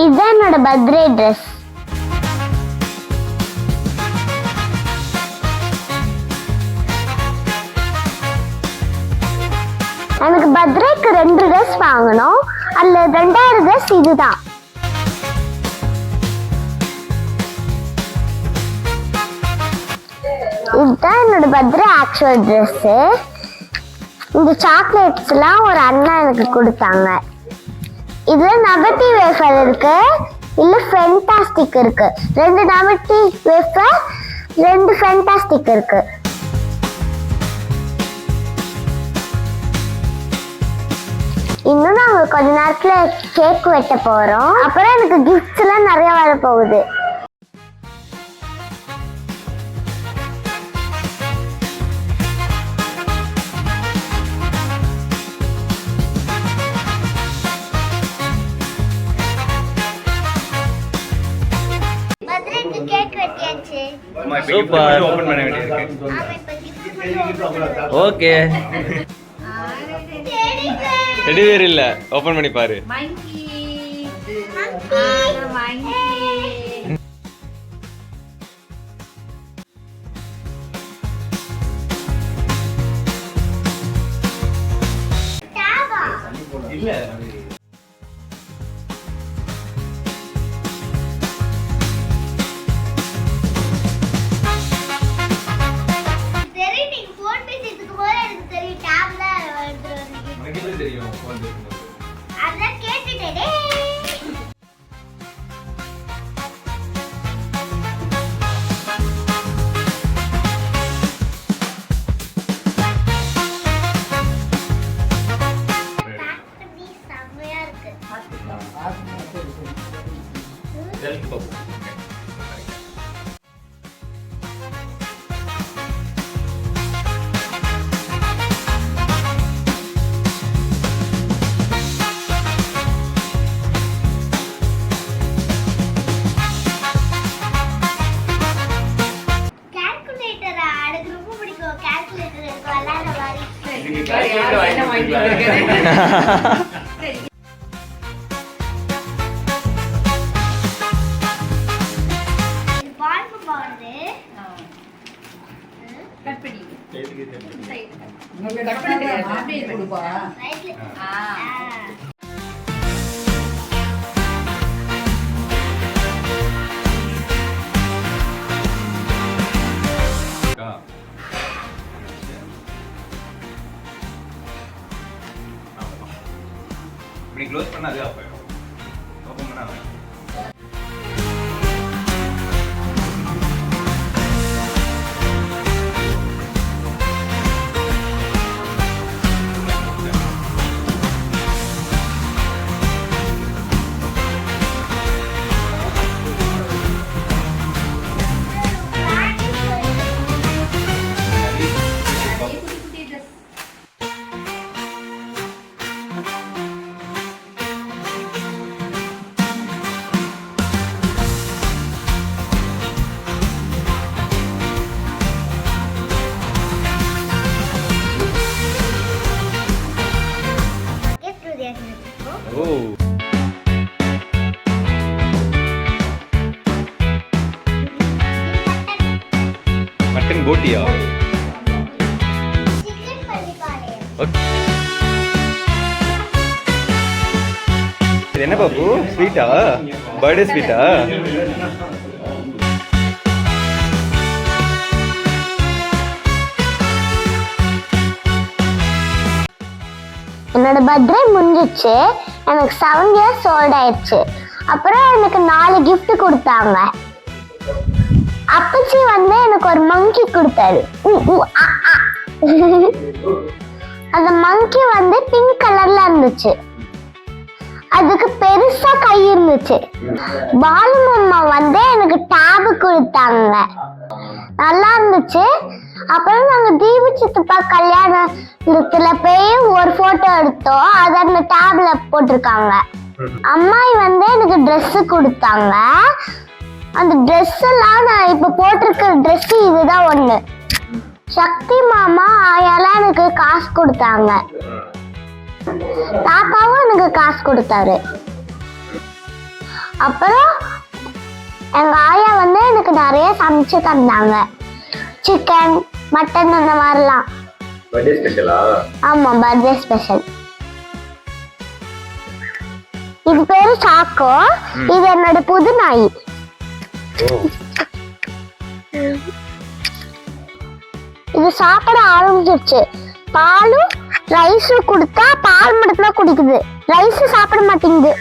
இதுதான் என்னோட birthday dress. எனக்கு பர்த்டேக்கு 2 ட்ரெஸ் வாங்கணும். அதுல 2வது ட்ரெஸ் இதுதான். இதுதான் என்னோட பர்த்டே ஆக்சுவல் ட்ரெஸ். இந்த சாக்லேட்ஸ்லாம் ஒரு அண்ணா எனக்கு கொடுத்தாங்க. இதுல நவட்டி வேஃபர் இருக்கு, இல்ல ஃபென்டாஸ்டிக் இருக்கு. 2 நவட்டி வேஃபர், 2 ஃபென்டாஸ்டிக் இருக்கு. இன்னும் நாங்க கொஞ்ச நேரத்துல கேக் வெட்ட போறோம். அப்புறம் எனக்கு கிஃப்ட்ஸ் எல்லாம் நிறைய வர போகுது. கேக் வெட்டியாச்சு. சூப்பர். ஓபன் பண்ண வேண்டியது. ஓகே. ரெடி வேற இல்ல, ஓபன் பண்ணி பாரு. மங்கி இல்ல தெரியும். அதான் கேட்டுட்டே. இப்படி க்ளோஸ் பண்ணா அது ஆஃப் ஆயிடும். ஓபன் பண்ணா மட்டன் போட்டியா? இது என்ன பாப்பு? ஸ்வீட்டா? பர்த்டே ஸ்வீட்டா? என்னோட பர்த்டே முடிஞ்சிச்சு. எனக்கு 7 இயர்ஸ் ஓல்ட் ஆயிடுச்சு. அப்புறம் எனக்கு 4 கிஃப்ட் கொடுத்தாங்க. அப்பச்சி வந்து எனக்கு ஒரு மங்கி கொடுத்தாரு. அந்த மங்கி வந்து பிங்க் கலர்ல இருந்துச்சு. அதுக்கு பெருசா கை இருந்துச்சு. பாலு மாமா வந்து எனக்கு டேப் கொடுத்தாங்க. நல்லா இருந்துச்சு. அப்புறம் நாங்க தீபு சித்தப்பா கல்யாணத்துல போய் ஒரு போட்டோ எடுத்தோம். அது அந்த டேப்ல போட்டிருக்காங்க. அம்மாயி வந்து எனக்கு ட்ரெஸ் கொடுத்தாங்க. அந்த ட்ரெஸ் எல்லாம் நான் இப்ப போட்டிருக்கிற ட்ரெஸ் இதுதான் ஒண்ணு. சக்தி மாமா ஆயாலாம் எனக்கு காசு கொடுத்தாங்க. தாத்தாவும் எனக்கு காசு கொடுத்தாரு. அப்புறம் எங்க ஆயா வந்து எனக்கு நிறைய சமைச்சு தந்தாங்க. சிக்கன், மட்டன் அந்த மாதிரிலாம். பர்த்டே ஸ்பெஷலா? ஆமா, பர்த்டே ஸ்பெஷல். இது பேரு சாக்கோ. இது என்னோட புது நாய். இது சாப்பிட ஆரம்பிச்சிருச்சு. பாலும் ரைஸும் கொடுத்தா பால் மட்டும் தான் குடிக்குது. ரைஸ் சாப்பிட மாட்டேங்குது.